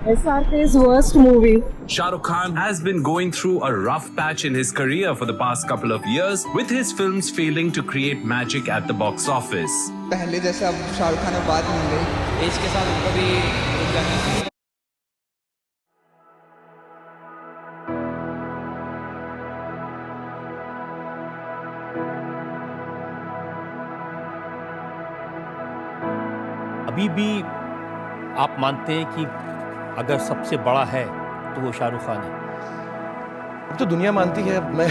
SRK's worst movie. Shahrukh Khan has been going through a rough patch in his career for the past couple of years, with his films failing to create magic at the box office. पहले जैसे अब शाहरुख खान में बात नहीं रही, as के साथ उनको भी रुक जाना चाहिए। अभी भी आप मानते हैं कि अगर सबसे बड़ा है तो वो शाहरुख खान है? अब तो दुनिया मानती है। अब मैं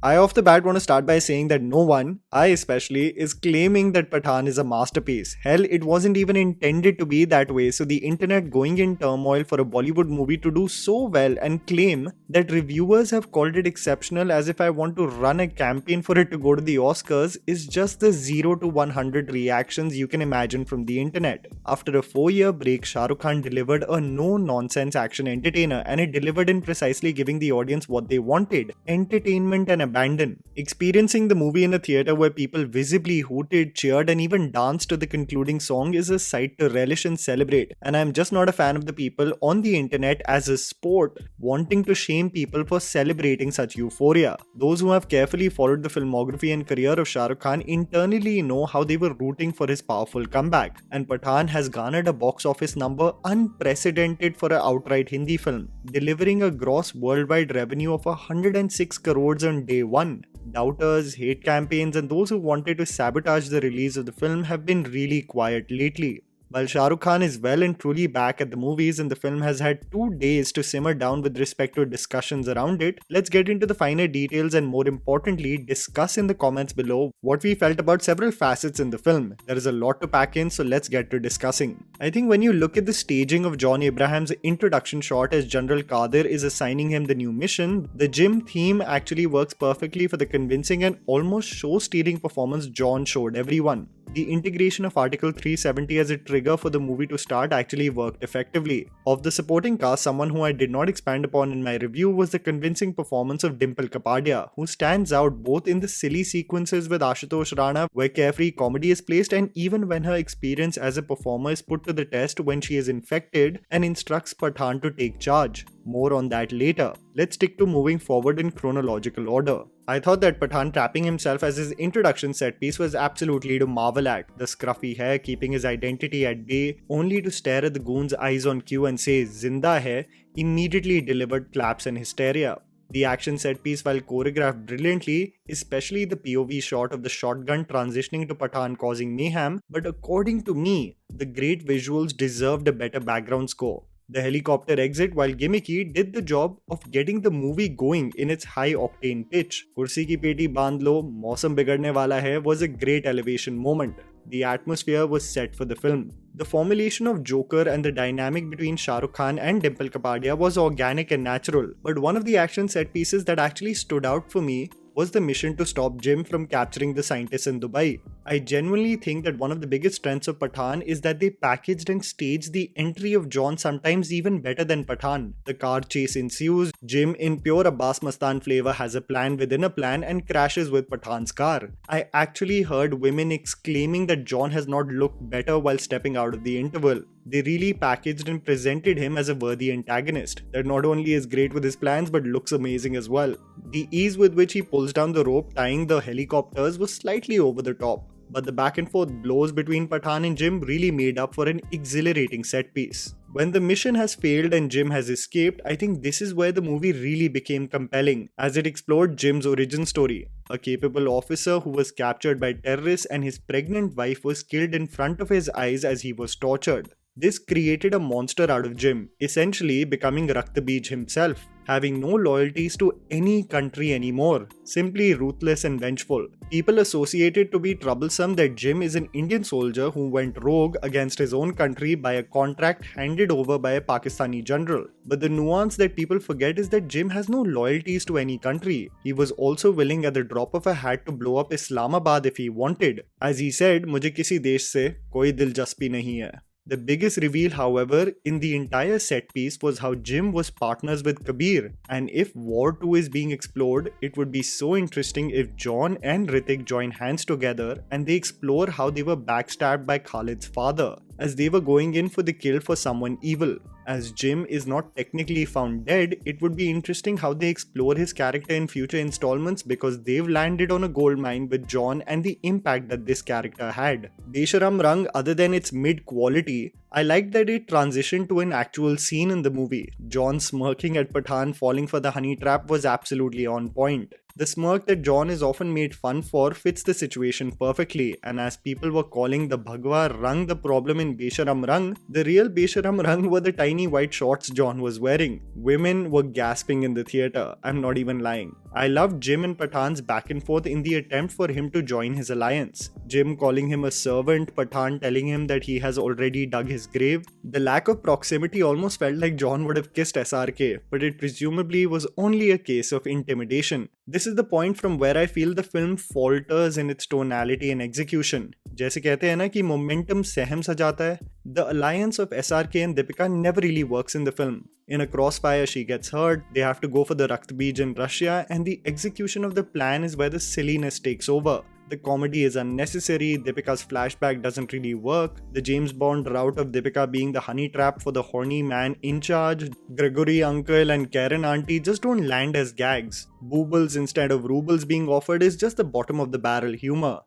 I off the bat want to start by saying that no one, I especially, is claiming that Pathaan is a masterpiece. Hell, it wasn't even intended to be that way, so the internet going in turmoil for a Bollywood movie to do so well and claim that reviewers have called it exceptional as if I want to run a campaign for it to go to the Oscars is just the 0 to 100 reactions you can imagine from the internet. After a 4-year break, Shahrukh Khan delivered a no-nonsense action entertainer, and it delivered in precisely giving the audience what they wanted: entertainment and abandon. Experiencing the movie in a theatre where people visibly hooted, cheered, and even danced to the concluding song is a sight to relish and celebrate. And I'm just not a fan of the people on the internet as a sport wanting to shame people for celebrating such euphoria. Those who have carefully followed the filmography and career of Shahrukh Khan internally know how they were rooting for his powerful comeback. And Pathaan has garnered a box office number unprecedented for an outright Hindi film, delivering a gross worldwide revenue of 106 crores on day one. Doubters, hate campaigns, and those who wanted to sabotage the release of the film have been really quiet lately. While Shah Rukh Khan is well and truly back at the movies and the film has had 2 days to simmer down with respect to discussions around it, let's get into the finer details and more importantly discuss in the comments below what we felt about several facets in the film. There is a lot to pack in, so let's get to discussing. I think when you look at the staging of John Abraham's introduction shot as General Qadir is assigning him the new mission, the gym theme actually works perfectly for the convincing and almost show-stealing performance John showed everyone. The integration of Article 370 as a trigger for the movie to start actually worked effectively. Of the supporting cast, someone who I did not expand upon in my review was the convincing performance of Dimple Kapadia, who stands out both in the silly sequences with Ashutosh Rana where carefree comedy is placed and even when her experience as a performer is put to the test when she is infected and instructs Pathaan to take charge. More on that later. Let's stick to moving forward in chronological order. I thought that Pathaan trapping himself as his introduction set piece was absolutely to marvel at. The scruffy hair keeping his identity at bay, only to stare at the goon's eyes on cue and say "Zinda hai," immediately delivered claps and hysteria. The action set piece, while choreographed brilliantly, especially the POV shot of the shotgun transitioning to Pathaan causing mayhem, but according to me, the great visuals deserved a better background score. The helicopter exit, while gimmicky, did the job of getting the movie going in its high-octane pitch. Kursi ki peti bandh lo, mausam bigadne wala hai was a great elevation moment. The atmosphere was set for the film. The formulation of Joker and the dynamic between Shah Rukh Khan and Dimple Kapadia was organic and natural, but one of the action set pieces that actually stood out for me was the mission to stop Jim from capturing the scientists in Dubai. I genuinely think that one of the biggest strengths of Pathaan is that they packaged and staged the entry of John sometimes even better than Pathaan. The car chase ensues, Jim in pure Abbas Mastan flavor has a plan within a plan and crashes with Pathaan's car. I actually heard women exclaiming that John has not looked better while stepping out of the interval. They really packaged and presented him as a worthy antagonist that not only is great with his plans but looks amazing as well. The ease with which he pulls down the rope tying the helicopters was slightly over the top, but the back and forth blows between Pathaan and Jim really made up for an exhilarating set piece. When the mission has failed and Jim has escaped, I think this is where the movie really became compelling, as it explored Jim's origin story. A capable officer who was captured by terrorists and his pregnant wife was killed in front of his eyes as he was tortured. This created a monster out of Jim, essentially becoming Raktabij himself, having no loyalties to any country anymore, simply ruthless and vengeful. People associate it to be troublesome that Jim is an Indian soldier who went rogue against his own country by a contract handed over by a Pakistani general. But the nuance that people forget is that Jim has no loyalties to any country. He was also willing at the drop of a hat to blow up Islamabad if he wanted. As he said, "Mujhe kisi desh se koi diljaspi nahi hai." The biggest reveal, however, in the entire set piece was how Jim was partners with Kabir, and if War 2 is being explored, it would be so interesting if John and Hrithik join hands together and they explore how they were backstabbed by Khalid's father, as they were going in for the kill for someone evil. As Jim is not technically found dead, it would be interesting how they explore his character in future installments because they've landed on a gold mine with John and the impact that this character had. Besharam Rang, other than its mid-quality, I liked that it transitioned to an actual scene in the movie. John smirking at Pathaan falling for the honey trap was absolutely on point. The smirk that John is often made fun for fits the situation perfectly, and as people were calling the Bhagwa Rang the problem in Besharam Rang, the real Besharam Rang were the tiny white shorts John was wearing. Women were gasping in the theatre, I'm not even lying. I loved Jim and Pathaan's back and forth in the attempt for him to join his alliance. Jim calling him a servant, Pathaan telling him that he has already dug his grave. The lack of proximity almost felt like John would have kissed SRK, but it presumably was only a case of intimidation. This is the point from where I feel the film falters in its tonality and execution. जैसे कहते हैं ना कि momentum सहम सा जाता है. The alliance of SRK and Deepika never really works in the film. In a crossfire, she gets hurt, they have to go for the Rakht Beej in Russia, and the execution of the plan is where the silliness takes over. The comedy is unnecessary, Deepika's flashback doesn't really work, the James Bond route of Deepika being the honey trap for the horny man in charge, Gregory uncle and Karen auntie just don't land as gags. Boobles instead of rubles being offered is just the bottom of the barrel humor.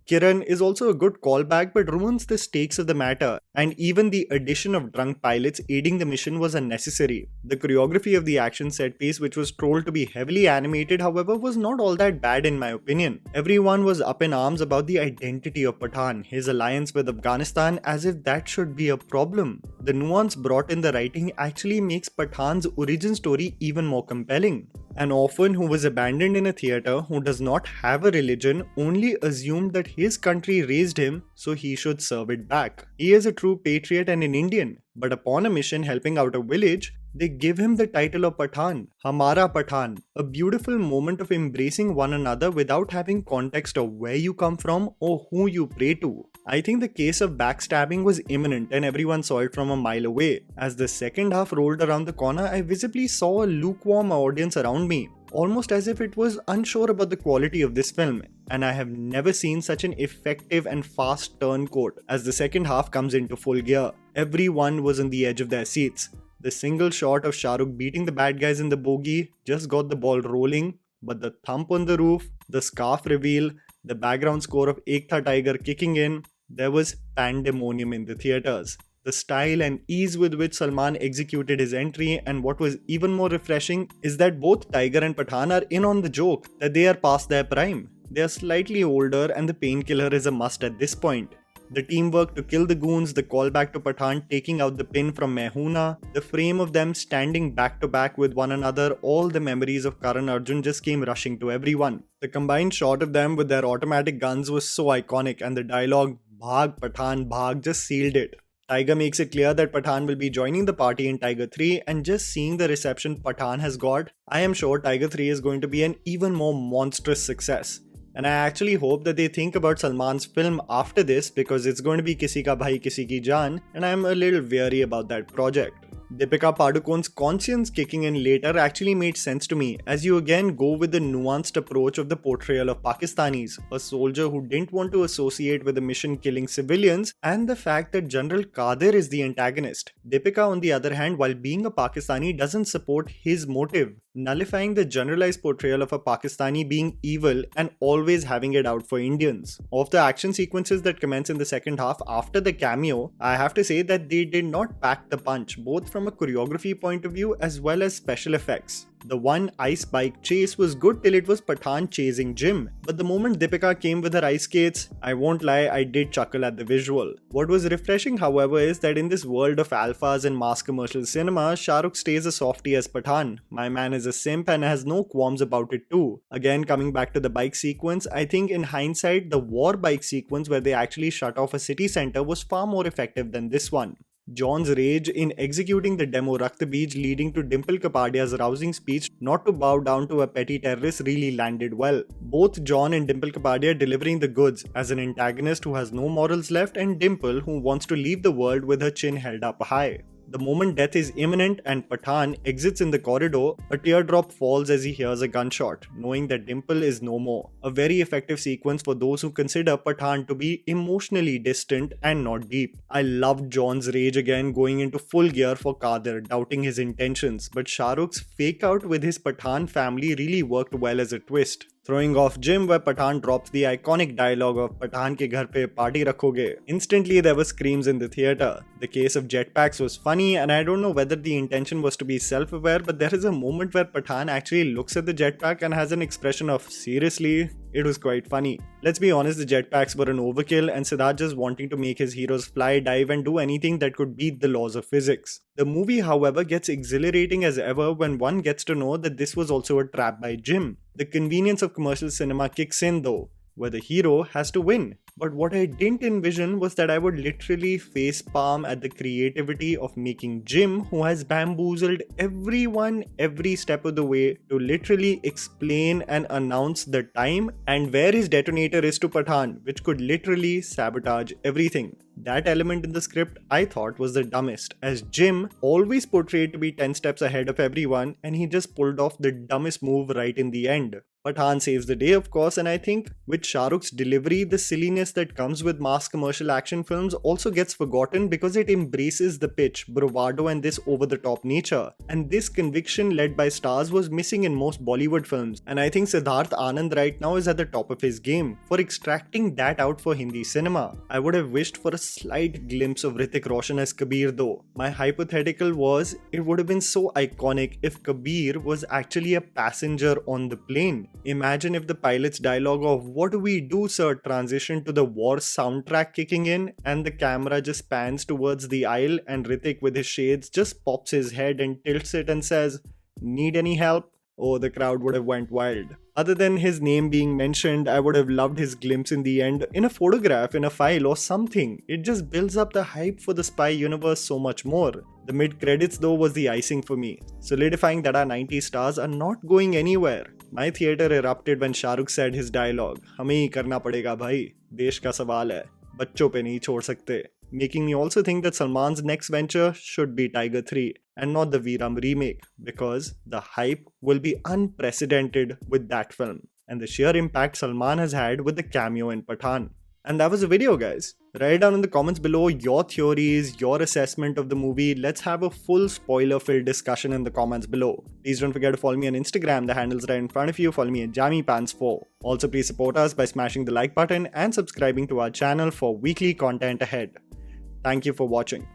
Kiran is also a good callback but ruins the stakes of the matter, and even the addition of drunk pilots aiding the mission was unnecessary. The choreography of the action set piece, which was told to be heavily animated, however, was not all that bad in my opinion. Everyone was up in arms about the identity of Pathaan, his alliance with Afghanistan, as if that should be a problem. The nuance brought in the writing actually makes Pathaan's origin story even more compelling. An orphan who was abandoned in a theatre who does not have a religion only assumed that his country raised him, so he should serve it back. He is a true patriot and an Indian, but upon a mission helping out a village, they give him the title of Pathaan, Hamara Pathaan, a beautiful moment of embracing one another without having context of where you come from or who you pray to. I think the case of backstabbing was imminent and everyone saw it from a mile away. As the second half rolled around the corner, I visibly saw a lukewarm audience around me, almost as if it was unsure about the quality of this film, and I have never seen such an effective and fast turncoat as the second half comes into full gear. Everyone was on the edge of their seats. The single shot of Shahrukh beating the bad guys in the bogie just got the ball rolling, but the thump on the roof, the scarf reveal, the background score of Ek Tha Tiger kicking in, there was pandemonium in the theatres. The style and ease with which Salman executed his entry, and what was even more refreshing is that both Tiger and Pathaan are in on the joke that they are past their prime. They are slightly older and the painkiller is a must at this point. The teamwork to kill the goons, the callback to Pathaan taking out the pin from Mehuna, the frame of them standing back to back with one another, all the memories of Karan Arjun just came rushing to everyone. The combined shot of them with their automatic guns was so iconic, and the dialogue, Bhag Pathaan Bhag, just sealed it. Tiger makes it clear that Pathaan will be joining the party in Tiger 3, and just seeing the reception Pathaan has got, I am sure Tiger 3 is going to be an even more monstrous success. And I actually hope that they think about Salman's film after this, because it's going to be Kisi Ka Bhai Kisi Ki Jaan, and I'm a little wary about that project. Deepika Padukone's conscience kicking in later actually made sense to me, as you again go with the nuanced approach of the portrayal of Pakistanis, a soldier who didn't want to associate with a mission killing civilians, and the fact that General Qadir is the antagonist. Deepika, on the other hand, while being a Pakistani, doesn't support his motive, nullifying the generalized portrayal of a Pakistani being evil and always having it out for Indians. Of the action sequences that commence in the second half after the cameo, I have to say that they did not pack the punch, both from a choreography point of view as well as special effects. The one ice bike chase was good till it was Pathaan chasing Jim, but the moment Deepika came with her ice skates, I won't lie, I did chuckle at the visual. What was refreshing, however, is that in this world of alphas and mass commercial cinema, Shahrukh stays as softy as Pathaan. My man is a simp and has no qualms about it too. Again, coming back to the bike sequence, I think in hindsight, the war bike sequence where they actually shut off a city center was far more effective than this one. John's rage in executing the demo Rakht Beej leading to Dimple Kapadia's rousing speech not to bow down to a petty terrorist really landed well. Both John and Dimple Kapadia delivering the goods as an antagonist who has no morals left, and Dimple who wants to leave the world with her chin held up high. The moment death is imminent and Pathaan exits in the corridor, a teardrop falls as he hears a gunshot, knowing that Dimple is no more. A very effective sequence for those who consider Pathaan to be emotionally distant and not deep. I loved John's rage again going into full gear for Kader, doubting his intentions, but Shahrukh's fake out with his Pathaan family really worked well as a twist. Throwing off Jim where Pathaan drops the iconic dialogue of Pathaan ke ghar pe party rakhoge. Instantly there were screams in the theatre. The case of jetpacks was funny, and I don't know whether the intention was to be self-aware, but there is a moment where Pathaan actually looks at the jetpack and has an expression of seriously. It was quite funny. Let's be honest, the jetpacks were an overkill and Siddharth just wanting to make his heroes fly, dive and do anything that could beat the laws of physics. The movie, however, gets exhilarating as ever when one gets to know that this was also a trap by Jim. The convenience of commercial cinema kicks in though, where the hero has to win. But what I didn't envision was that I would literally facepalm at the creativity of making Jim, who has bamboozled everyone every step of the way, to literally explain and announce the time and where his detonator is to Pathaan, which could literally sabotage everything. That element in the script I thought was the dumbest, as Jim always portrayed to be 10 steps ahead of everyone and he just pulled off the dumbest move right in the end. Pathaan saves the day, of course, and I think with Shah Rukh's delivery, the silliness that comes with mass commercial action films also gets forgotten because it embraces the pitch, bravado and this over-the-top nature. And this conviction led by stars was missing in most Bollywood films, and I think Siddharth Anand right now is at the top of his game for extracting that out for Hindi cinema. I would have wished for a slight glimpse of Hrithik Roshan as Kabir though. My hypothetical was, it would have been so iconic if Kabir was actually a passenger on the plane. Imagine if the pilot's dialogue of "What do we do, sir?" transitioned to the war soundtrack kicking in and the camera just pans towards the aisle and Hrithik with his shades just pops his head and tilts it and says, "Need any help?" Oh, the crowd would have went wild. Other than his name being mentioned, I would have loved his glimpse in the end in a photograph, in a file or something. It just builds up the hype for the spy universe so much more. The mid-credits though was the icing for me, solidifying that our 90s stars are not going anywhere. My theatre erupted when Shahrukh said his dialogue, "हमें ही करना पड़ेगा भाई, देश का सवाल है, बच्चों पे नहीं छोड़ सकते." Making me also think that Salman's next venture should be Tiger 3 and not the Veeram remake, because the hype will be unprecedented with that film and the sheer impact Salman has had with the cameo in Pathaan. And that was the video, guys. Write down in the comments below your theories, your assessment of the movie. Let's have a full spoiler-filled discussion in the comments below. Please don't forget to follow me on Instagram. The handle's right in front of you. Follow me at JammyPants4. Also, please support us by smashing the like button and subscribing to our channel for weekly content ahead. Thank you for watching.